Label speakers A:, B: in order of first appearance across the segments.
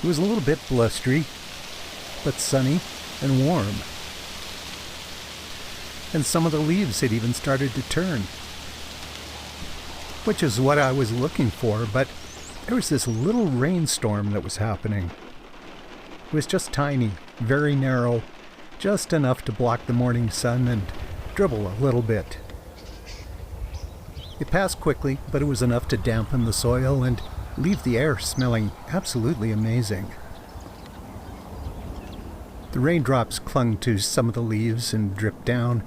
A: It was a little bit blustery, but sunny and warm. And some of the leaves had even started to turn, which is what I was looking for, but there was this little rainstorm that was happening. It was just tiny, very narrow, just enough to block the morning sun and dribble a little bit. It passed quickly, but it was enough to dampen the soil and leave the air smelling absolutely amazing. The raindrops clung to some of the leaves and dripped down,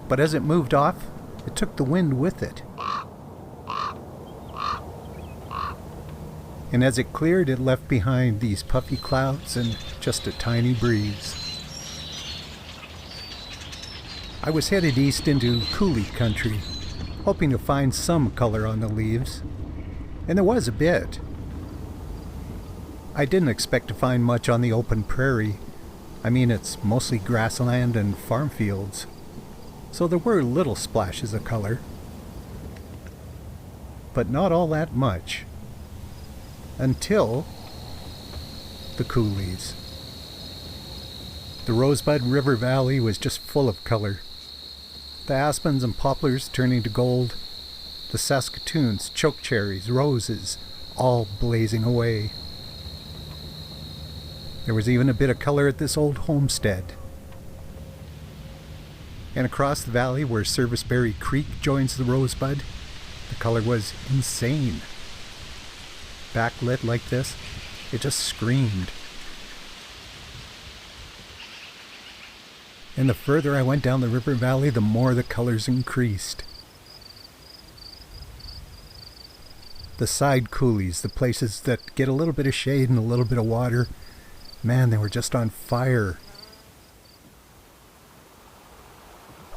A: but as it moved off, it took the wind with it. And as it cleared, it left behind these puffy clouds and just a tiny breeze. I was headed east into Coulee country, hoping to find some color on the leaves, and there was a bit. I didn't expect to find much on the open prairie. I mean, it's mostly grassland and farm fields, so there were little splashes of color, but not all that much. Until the coulees. The Rosebud River Valley was just full of color. The aspens and poplars turning to gold, the saskatoons, chokecherries, roses, all blazing away. There was even a bit of color at this old homestead. And across the valley where Serviceberry Creek joins the Rosebud, the color was insane. Backlit like this, it just screamed. And the further I went down the river valley, the more the colors increased. The side coulees, the places that get a little bit of shade and a little bit of water, man, they were just on fire.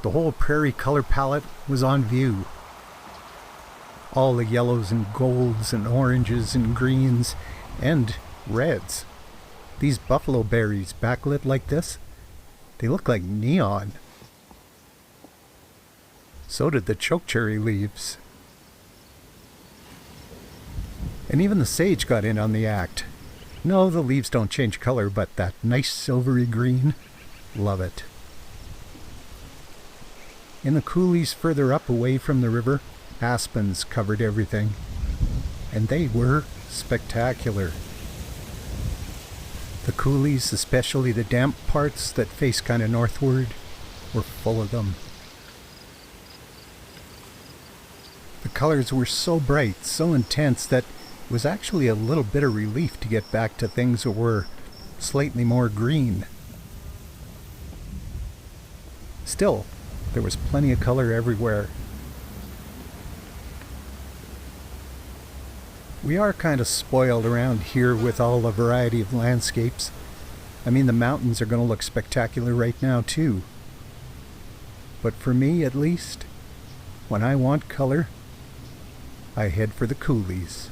A: The whole prairie color palette was on view. All the yellows and golds and oranges and greens and reds. These buffalo berries backlit like this, they look like neon. So did the chokecherry leaves. And even the sage got in on the act. No, the leaves don't change color, but that nice silvery green, love it. In the coulees further up away from the river, aspens covered everything, and they were spectacular. The coulees, especially the damp parts that face kind of northward, were full of them. The colors were so bright, so intense, that it was actually a little bit of relief to get back to things that were slightly more green. Still, there was plenty of color everywhere. We are kind of spoiled around here with all the variety of landscapes. I mean, the mountains are going to look spectacular right now too. But for me, at least, when I want color, I head for the coulees.